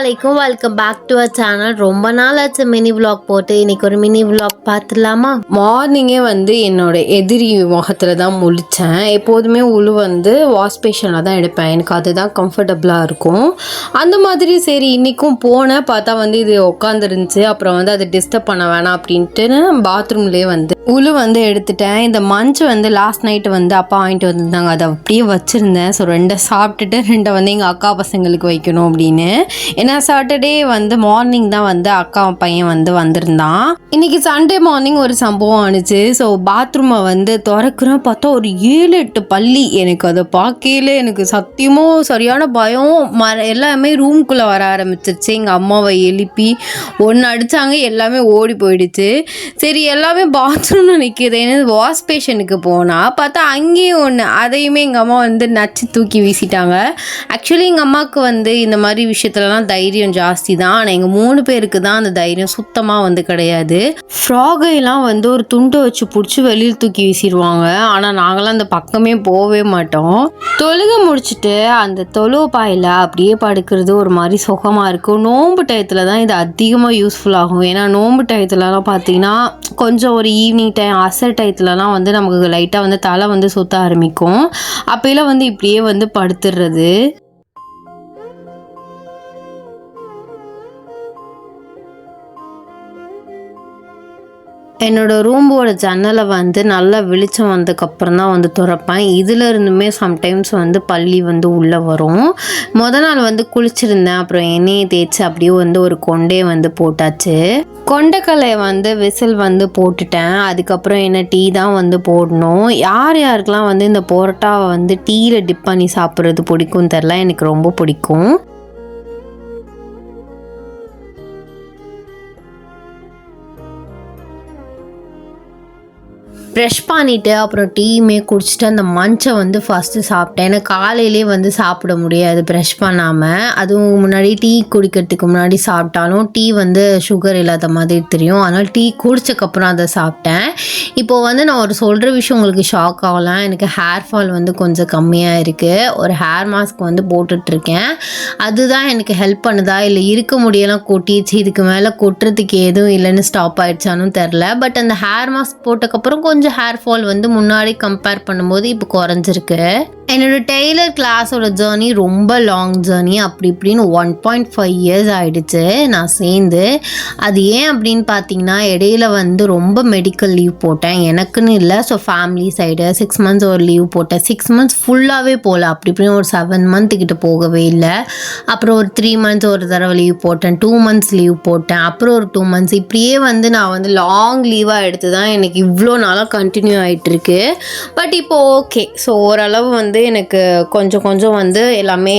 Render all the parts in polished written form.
அலைக்கும் welcome back to our channel. ரொம்ப நாள் ஆச்சு மினி விளாக் போட்டு. இன்னைக்கு ஒரு மினி விளாக் பார்த்துடலாமா? மார்னிங்கே என்னோட எதிரி முகத்தில் தான் முழித்தேன். எப்போதுமே உழு வாஷ் பேஷனில் தான் எடுப்பேன். எனக்கு அதுதான் கம்ஃபர்டபுளாக இருக்கும். அந்த மாதிரி சரி இன்றைக்கும் போனேன். பார்த்தா இது உட்காந்துருந்துச்சு. அப்புறம் அதை டிஸ்டர்ப் பண்ண வேணாம் அப்படின்ட்டு பாத்ரூம்லேயே உழு எடுத்துட்டேன். இந்த மஞ்சு லாஸ்ட் நைட்டு அப்பா வாங்கிட்டு வந்திருந்தாங்க. அதை அப்படியே வச்சுருந்தேன். ஸோ 2 சாப்பிட்டுட்டு 2 எங்கள் அக்கா பசங்களுக்கு வைக்கணும் அப்படின்னு. ஏன்னா சாட்டர்டே மார்னிங் தான் அக்கா பையன் வந்திருந்தான். இன்னைக்கு சண்டே மார்னிங் ஒரு சம்பவம் ஆனிச்சு. ஸோ பாத்ரூமை திறக்கிறேன். பார்த்தா ஒரு 7-8 பள்ளி. எனக்கு அதை பார்க்கல எனக்கு சத்தியமோ சரியான பயம். எல்லாமே ரூம்குள்ளே வர ஆரம்பிச்சிருச்சு. எங்கள் அம்மாவை எழுப்பி ஒன்று அடித்தாங்க. எல்லாமே ஓடி போயிடுச்சு. சரி எல்லாமே பாத்ரூமில் நிற்கிது. ஏன்னா வாஷ் பேஷனுக்கு போனால் பார்த்தா அங்கேயும் ஒன்று. அதையுமே எங்கள் அம்மா நச்சு தூக்கி வீசிட்டாங்க. ஆக்சுவலி எங்கள் அம்மாவுக்கு இந்த மாதிரி விஷயத்துலலாம் தைரியம் ஜாஸ்தி தான். ஆனால் எங்கள் 3 பேருக்கு தான் அந்த தைரியம் சுத்தமாக கிடையாது. ஃப்ராகையெல்லாம் ஒரு துண்டை வச்சு பிடிச்சி வெளியில் தூக்கி வீசிடுவாங்க. ஆனால் நாங்களாம் அந்த பக்கமே போகவே மாட்டோம். தொழுகை முடிச்சுட்டு அந்த தொழுவு பாயில் அப்படியே படுக்கிறது ஒரு மாதிரி சுகமாக இருக்கும். நோன்பு டயத்தில் தான் இது அதிகமாக யூஸ்ஃபுல் ஆகும். ஏன்னா நோன்பு டயத்துலலாம் பார்த்தீங்கன்னா கொஞ்சம் ஒரு ஈவினிங் டைம் அசர் டயத்துலலாம் நமக்கு லைட்டாக தலை சுத்த ஆரம்பிக்கும். அப்போலாம் இப்படியே படுத்துடுறது. என்னோடய ரூம்போட ஜன்னலை நல்லா வெளிச்சம் வந்ததுக்கப்புறம் தான் திறப்பேன். இதில் இருந்துமே சம்டைம்ஸ் பள்ளி உள்ளே வரும். நாள் குளிச்சிருந்தேன். அப்புறம் எண்ணெயை தேய்ச்சி அப்படியே ஒரு கொண்டே போட்டாச்சு. கொண்டைக்கல்லை விசில் போட்டுட்டேன். அதுக்கப்புறம் என்ன டீ தான் போடணும். யாருக்கெல்லாம் இந்த பரோட்டாவை டீயில் டிப் பண்ணி சாப்பிட்றது பிடிக்கும் தெரில. எனக்கு ரொம்ப பிடிக்கும். ப்ரெஷ் பண்ணிவிட்டு அப்புறம் டீயுமே குடிச்சிட்டு அந்த மஞ்சை ஃபஸ்ட்டு சாப்பிட்டேன். ஏன்னா காலையிலே சாப்பிட முடியாது ப்ரெஷ் பண்ணாமல். அதுவும் முன்னாடி டீ குடிக்கிறதுக்கு முன்னாடி சாப்பிட்டாலும் டீ சுகர் இல்லாத மாதிரி தெரியும். அதனால் டீ குடிச்சக்கப்புறம் அதை சாப்பிட்டேன். இப்போது நான் ஒரு சொல்கிற விஷயம் உங்களுக்கு ஷாக் ஆகலாம். எனக்கு ஹேர் ஃபால் கொஞ்சம் கம்மியாக இருக்குது. ஒரு ஹேர் மாஸ்க் போட்டுட்ருக்கேன். அதுதான் எனக்கு ஹெல்ப் பண்ணுதா இல்லை இருக்க முடியலாம் கொட்டிடுச்சு இதுக்கு மேலே கொட்டுறதுக்கு எதுவும் இல்லைன்னு ஸ்டாப் ஆகிடுச்சானும் தெரில. பட் அந்த ஹேர் மாஸ்க் போட்டக்கப்புறம் கொஞ்சம் ஹேர் ஃபால் முன்னாடி கம்பேர் பண்ணும்போது இப்போ குறைஞ்சிருக்கு. என்னோடய டெய்லர் கிளாஸோட ஜேர்னி ரொம்ப லாங் ஜேர்னி. அப்படி இப்படின்னு 1.5 years ஆகிடுச்சு நான் சேர்ந்து. அது ஏன் அப்படின்னு பார்த்தீங்கன்னா இடையில ரொம்ப மெடிக்கல் லீவ் போட்டேன். எனக்குன்னு இல்லை, ஸோ ஃபேமிலி சைடு 6 months ஒரு லீவ் போட்டேன். 6 months ஃபுல்லாகவே போகல. அப்படி இப்படின்னு ஒரு 7 month கிட்ட போகவே இல்லை. அப்புறம் ஒரு 3 months ஒரு தடவை லீவ் போட்டேன். 2 months லீவ் போட்டேன். அப்புறம் ஒரு 2 months இப்படியே நான் லாங் லீவாக எடுத்து தான் எனக்கு இவ்வளோ நாளாக கண்டினியூ ஆகிட்டுருக்கு. பட் இப்போ ஓகே. ஸோ ஓரளவு எனக்கு கொஞ்சம் கொஞ்சம் எல்லாமே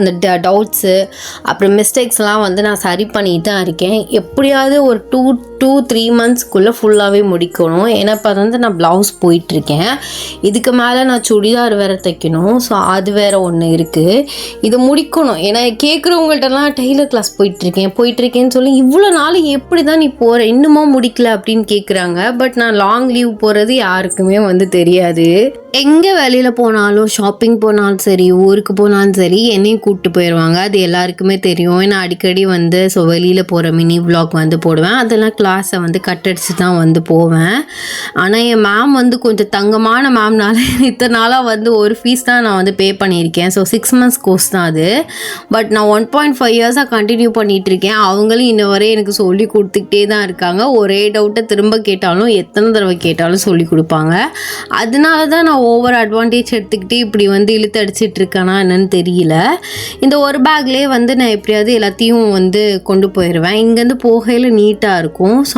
அந்த டவுட்ஸு அப்புறம் மிஸ்டேக்ஸ்லாம் நான் சரி பண்ணிட்டு தான் இருக்கேன். எப்படியாவது ஒரு 2-3 monthsக்குள்ளே ஃபுல்லாகவே முடிக்கணும். ஏன்னா இப்போ நான் ப்ளவுஸ் போயிட்டுருக்கேன். இதுக்கு மேலே நான் சுடிதார் வேறு தைக்கணும். ஸோ அது வேறு ஒன்று இருக்குது. இதை முடிக்கணும். ஏன்னா கேட்குறவங்கள்ட்டலாம் டெய்லர் கிளாஸ் போயிட்டுருக்கேன்னு சொல்லி இவ்வளோ நாள் எப்படி தான் நீ போகிற இன்னுமா முடிக்கல அப்படின்னு கேட்குறாங்க. பட் நான் லாங் லீவ் போகிறது யாருக்குமே தெரியாது. எங்கே வெளியில் போனாலும் ஷாப்பிங் போனாலும் சரி ஊருக்கு போனாலும் சரி என்னையும் கூப்பிட்டு போயிடுவாங்க. அது எல்லாருக்குமே தெரியும். ஏன்னா அடிக்கடி ஸோ வெளியில் போகிற மினி விளாக் போடுவேன். அதெல்லாம் கிளாஸை கட்டடிச்சு தான் போவேன். ஆனால் என் மேம் கொஞ்சம் தங்கமான மேம்னால இத்தனை நாளாக ஒரு ஃபீஸ் தான் நான் பே பண்ணியிருக்கேன். ஸோ 6 months கோர்ஸ் தான் அது. பட் நான் 1.5 yearsஆக கண்டினியூ பண்ணிகிட்ருக்கேன். அவங்களும் இன்ன வரை எனக்கு சொல்லி கொடுத்துக்கிட்டே தான் இருக்காங்க. ஒரே டவுட்டை திரும்ப கேட்டாலும் எத்தனை தடவை கேட்டாலும் சொல்லி கொடுப்பாங்க. அதனால தான் நான் ஓவர் அட்வான்டேஜ் எடுத்துக்கிட்டு இப்படி இழுத்து அடிச்சிட்டு இருக்கானா என்னன்னு தெரியல. இந்த ஒரு பேக்லேயே நான் எப்படியாவது எல்லாத்தையும் கொண்டு போயிடுவேன். இங்கேருந்து போகையில் நீட்டாக இருக்கும். ஸோ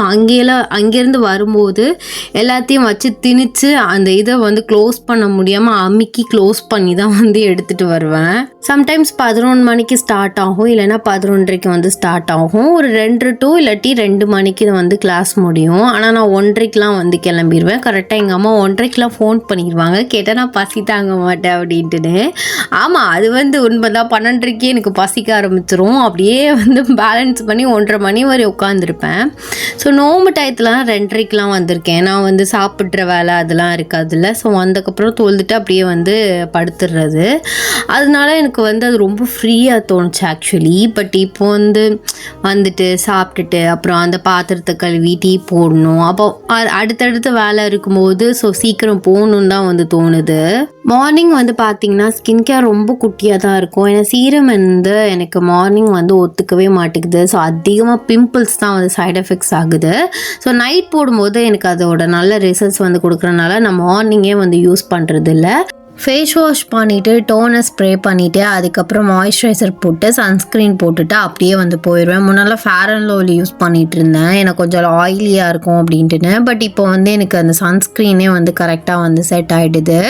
அங்கேருந்து வரும்போது எல்லாத்தையும் வச்சு திணிச்சு அந்த இதை க்ளோஸ் பண்ண முடியாமல் அமுக்கி க்ளோஸ் பண்ணி தான் எடுத்துகிட்டு வருவேன். சம்டைம்ஸ் 11 மணிக்கு ஸ்டார்ட் ஆகும், இல்லைன்னா 11:30க்கு ஸ்டார்ட் ஆகும். ஒரு 2 to இல்லாட்டி 2 மணிக்கு கிளாஸ் முடியும். ஆனால் நான் 1:30க்கெலாம் கிளம்பிடுவேன். கரெக்டாக எங்கள் அம்மா 1:30க்கெலாம் ஃபோன் பண்ணிடுவாங்க. இருந்தாங்க. கேட்டால் நான் பசி தாங்க மாட்டேன் அப்படின்ட்டுன்னு. ஆமாம், அது வந்து உண்மைதான். 12:30க்கே எனக்கு பசிக்க ஆரம்பிச்சிரும். அப்படியே வந்து பேலன்ஸ் பண்ணி 1:30 மணி வரை உட்காந்துருப்பேன். ஸோ நோம்பு டயத்துலாம் 2:30க்கெலாம் வந்திருக்கேன். நான் வந்து சாப்பிட்ற வேலை அதெல்லாம் இருக்காதுல்ல. ஸோ வந்ததுக்கப்புறம் தொழுதுட்டு அப்படியே வந்து படுத்துடுறது. அதனால எனக்கு வந்து அது ரொம்ப ஃப்ரீயாக தோணுச்சு ஆக்சுவலி. பட் இப்போ வந்துட்டு சாப்பிட்டுட்டு அப்புறம் அந்த பாத்திரத்தை கழுவி டீ போடணும். அப்போ அடுத்தடுத்த வேலை இருக்கும்போது ஸோ சீக்கிரம் போகணுன்னு தான் வந்து தோணுது. மார்னிங் வந்து பார்த்திங்கன்னா ஸ்கின் கேர் ரொம்ப குட்டியாக தான் இருக்கும். ஏன்னா சீரம் வந்து எனக்கு மார்னிங் வந்து ஒத்துக்கவே மாட்டேங்குது. ஸோ அதிகமாக பிம்பிள்ஸ் தான் வந்து சைட் எஃபெக்ட்ஸ் ஆகுது. ஸோ நைட் போடும்போது எனக்கு அதோட நல்ல ரிசல்ட்ஸ் வந்து கொடுக்குறனால நான் மார்னிங்கே வந்து யூஸ் பண்ணுறது இல்லை. ஃபேஸ் வாஷ் பண்ணிவிட்டு டோனர் ஸ்ப்ரே பண்ணிவிட்டு அதுக்கப்புறம் மாய்ஸ்சரைசர் போட்டு சன்ஸ்க்ரீன் போட்டுட்டு அப்படியே வந்து போயிடுவேன். முன்னால் ஃபேர் அண்ட் லவ்லி யூஸ் பண்ணிகிட்டு இருந்தேன், எனக்கு கொஞ்சம் ஆயிலியாக இருக்கும் அப்படின்ட்டுன்னு. பட் இப்போ வந்து எனக்கு அந்த சன்ஸ்க்ரீனே வந்து கரெக்டாக வந்து செட் ஆகிடுது.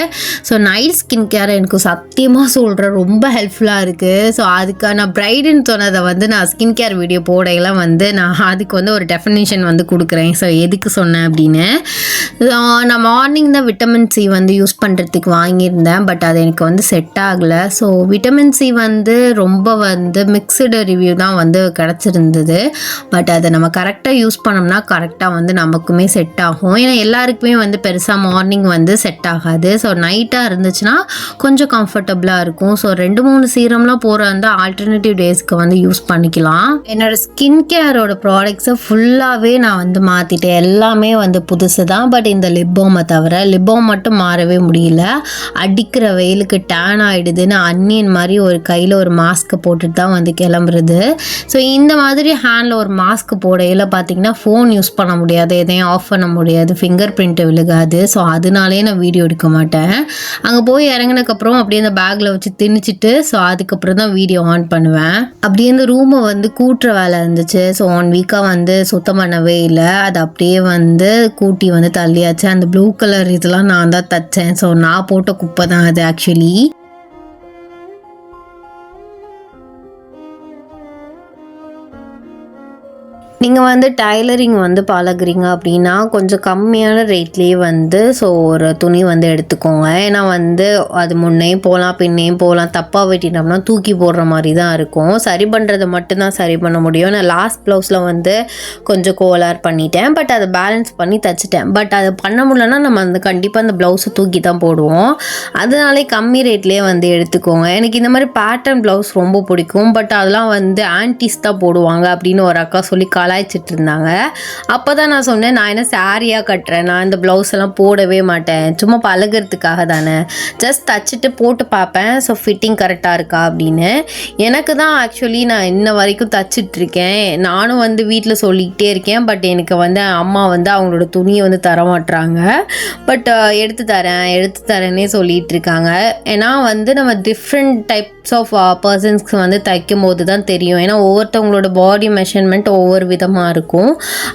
ஸோ நைட் ஸ்கின் கேர் எனக்கு சத்தியமாக சொல்கிறேன் ரொம்ப ஹெல்ப்ஃபுல்லாக இருக்குது. ஸோ அதுக்காக நான் பிரைடுன்னு சொன்னதை வந்து நான் ஸ்கின் கேர் வீடியோ போடையெல்லாம் வந்து நான் அதுக்கு வந்து ஒரு டெஃபினிஷன் வந்து கொடுக்குறேன். ஸோ எதுக்கு சொன்னேன் அப்படின்னு, நான் மார்னிங் தான் விட்டமின் சி வந்து யூஸ் பண்ணுறதுக்கு வாங்கியிருந்தேன். பட் அது எனக்கு வந்து செட் ஆகலை. ஸோ விட்டமின் சி வந்து ரொம்ப வந்து மிக்சடு ரிவ்யூ தான் வந்து கிடச்சிருந்தது. பட் அதை நம்ம கரெக்டாக யூஸ் பண்ணோம்னா கரெக்டாக வந்து நமக்குமே செட் ஆகும். ஏன்னா எல்லாருக்குமே வந்து பெருசாக மார்னிங் வந்து செட் ஆகாது. ஸோ நைட்டாக இருந்துச்சுன்னா கொஞ்சம் கம்ஃபர்டபுளாக இருக்கும். ஸோ 2-3 சீரம்லாம் போகிற வந்து ஆல்டர்னேட்டிவ் டேஸ்க்கு வந்து யூஸ் பண்ணிக்கலாம். என்னோடய ஸ்கின் கேரோட ப்ராடக்ட்ஸை ஃபுல்லாகவே நான் வந்து மாற்றிட்டேன். எல்லாமே வந்து புதுசு தான். பட் இந்த லிப்போமை தவிர லிப்போம் மட்டும் மாறவே முடியல. அடிக்கிற வெயிலுக்கு டேன் ஆகிடுதுன்னு அன்னியன் மாதிரி ஒரு கையில் ஒரு மாஸ்க்கு போட்டுட்டு தான் வந்து கிளம்புறது. ஸோ இந்த மாதிரி ஹேண்டில் ஒரு மாஸ்க் போடையில் பார்த்திங்கன்னா ஃபோன் யூஸ் பண்ண முடியாது, எதையும் ஆஃப் பண்ண முடியாது, ஃபிங்கர் பிரிண்ட்டு விழுகாது. ஸோ அதனாலே நான் வீடியோ எடுக்க மாட்டேன். அங்கே போய் இறங்கினதுக்கப்புறம் அப்படியே அந்த பேக்கில் வச்சு திணிச்சிட்டு ஸோ அதுக்கப்புறம் தான் வீடியோ ஆன் பண்ணுவேன். அப்படியே இந்த ரூமை வந்து கூட்டுற வேலை இருந்துச்சு. ஸோ 1 வீக்காக வந்து சுத்தம் பண்ணவே இல்லை. அது அப்படியே வந்து கூட்டி வந்து தள்ளியாச்சு. அந்த ப்ளூ கலர் இதெல்லாம் நான் தான் தைச்சேன். ஸோ நான் போட்ட குப்பை தான் அது ஆக்சுவலி. நீங்கள் வந்து டைலரிங் வந்து பழகுறீங்க அப்படின்னா கொஞ்சம் கம்மியான ரேட்லேயே வந்து ஸோ ஒரு துணி வந்து எடுத்துக்கோங்க. ஏன்னா வந்து அது முன்னையும் போகலாம் பின்னையும் போகலாம், தப்பாக வெட்டினோம்னா தூக்கி போடுற மாதிரி தான் இருக்கும். சரி பண்ணுறதை மட்டும்தான் சரி பண்ண முடியும். நான் லாஸ்ட் ப்ளவுஸில் வந்து கொஞ்சம் கோலார் பண்ணிட்டேன். பட் அதை பேலன்ஸ் பண்ணி தைச்சிட்டேன். பட் அதை பண்ண முடியலன்னா நம்ம அந்த கண்டிப்பாக அந்த ப்ளவுஸை தூக்கி தான் போடுவோம். அதனாலே கம்மி ரேட்லேயே வந்து எடுத்துக்கோங்க. எனக்கு இந்த மாதிரி பேட்டர்ன் ப்ளவுஸ் ரொம்ப பிடிக்கும். பட் அதெல்லாம் வந்து ஆன்டிஸ் தான் போடுவாங்க அப்படின்னு ஒரு அக்கா சொல்லி கலாய்ச்சிட்டு இருந்தாங்க. அப்போ தான் நான் சொன்னேன், நான் என்ன சாரியாக கட்டுறேன், நான் இந்த ப்ளவுஸ் எல்லாம் போடவே மாட்டேன், சும்மா பழகிறதுக்காக தானே, ஜஸ்ட் தச்சுட்டு போட்டு பார்ப்பேன் ஸோ ஃபிட்டிங் கரெக்டாக இருக்கா அப்படின்னு. எனக்கு தான் ஆக்சுவலி நான் இன்ன வரைக்கும் தச்சிட்ருக்கேன். நானும் வந்து வீட்டில் சொல்லிக்கிட்டே இருக்கேன். பட் எனக்கு வந்து அம்மா வந்து அவங்களோட துணியை வந்து தரமாட்டுறாங்க. பட் எடுத்து தரேன்னே சொல்லிகிட்டு இருக்காங்க. ஏன்னா வந்து நம்ம டிஃப்ரெண்ட் டைப்ஸ் ஆஃப் பர்சன்ஸ்க்கு வந்து தைக்கும் போது தான் தெரியும். ஏன்னா ஒவ்வொருத்தவங்களோட பாடி மெஷர்மெண்ட் ஒவ்வொரு விதமாக இருக்கும்.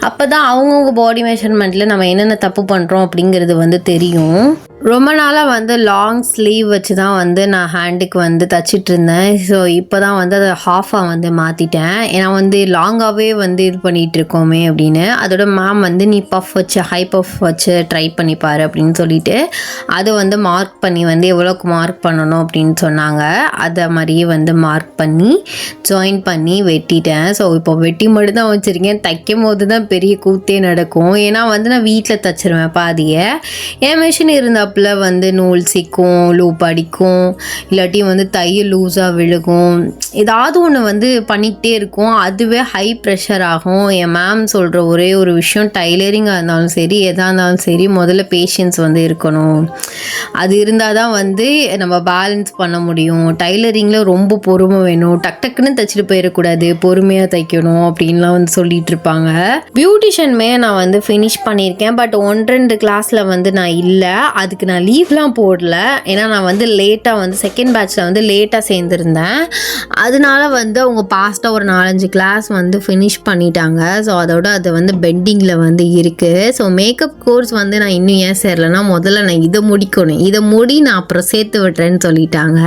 அப்போ தான் அவங்கவுங்க பாடி மெஷர்மெண்ட்டில் நம்ம என்னென்ன தப்பு பண்ணுறோம் அப்படிங்கிறது வந்து தெரியும். ரொம்ப நாளாக வந்து லாங் ஸ்லீவ் வச்சு தான் வந்து நான் ஹேண்டுக்கு வந்து தச்சிட்டு இருந்தேன். ஸோ இப்போ தான் வந்து அதை ஹாஃபாக வந்து மாற்றிட்டேன். ஏன்னா வந்து லாங்காகவே வந்து இது பண்ணிகிட்டு இருக்கோமே அப்படின்னு. அதோட மேம் வந்து நீ பஃப் வச்சு ஹை பஃப் வச்சு ட்ரை பண்ணிப்பார் அப்படின்னு சொல்லிட்டு அதை வந்து மார்க் பண்ணி வந்து எவ்வளோக்கு மார்க் பண்ணணும் அப்படின்னு சொன்னாங்க. அதை மாதிரியே வந்து மார்க் பண்ணி ஜாயின் பண்ணி வெட்டிட்டேன். ஸோ இப்போ வெட்டி மட்டும் தான் வச்சுருக்கேன். தைக்கும் போது தான் பெரிய கூத்தே நடக்கும். ஏன்னா வந்து நான் வீட்டில் தைச்சிருவேன் பாதியை. என் மிஷின் இருந்தால் வந்து நூல் சிக்கும், லூப் அடிக்கும், இல்லாட்டி வந்து தையல் லூஸாக விழுகும், ஏதாவது ஒன்று வந்து பண்ணிக்கிட்டே இருக்கும். அதுவே ஹை ப்ரெஷர் ஆகும். என் மேம் சொல்கிற ஒரே ஒரு விஷயம், டைலரிங்காக இருந்தாலும் சரி எதாக இருந்தாலும் சரி முதல்ல பேஷன்ஸ் வந்து இருக்கணும். அது இருந்தால் தான் வந்து நம்ம பேலன்ஸ் பண்ண முடியும். டைலரிங்கில் ரொம்ப பொறுமை வேணும், டக்குன்னு தைச்சிட்டு போயிடக்கூடாது, பொறுமையாக தைக்கணும் அப்படின்லாம் வந்து சொல்லிகிட்டு இருப்பாங்க. பியூட்டிஷியனுமே நான் வந்து ஃபினிஷ் பண்ணியிருக்கேன். பட் 1-2 கிளாஸில் வந்து நான் இல்லை. அதுக்கு நான் லீவ்லாம் போடல. ஏன்னா நான் வந்து லேட்டாக வந்து செகண்ட் பேட்சில் வந்து லேட்டாக சேர்ந்துருந்தேன். அதனால வந்து அவங்க பாஸ்ட்டாக ஒரு 4-5 கிளாஸ் வந்து ஃபினிஷ் பண்ணிட்டாங்க. ஸோ அதோட அது வந்து பெண்டிங்கில் வந்து இருக்குது. ஸோ மேக்கப் கோர்ஸ் வந்து நான் இன்னும் ஏன் சேரலைன்னா முதல்ல நான் இதை முடிக்கணும், இதை நான் அப்புறம் சேர்த்து விட்றேன்னு சொல்லிட்டாங்க.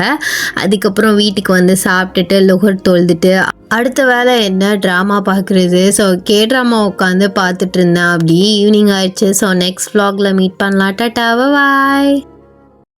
அதுக்கப்புறம் வீட்டுக்கு வந்து சாப்பிட்டுட்டு லுகர் தொழுதுட்டு அடுத்த வேலை என்ன ட்ராமா பார்க்குறது. ஸோ ட்ராமா உட்காந்து பார்த்துட்டு இருந்தேன். அப்படி ஈவினிங் ஆயிடுச்சு. ஸோ நெக்ஸ்ட் vlogல மீட் பண்ணலாம். டாடா, பாய்.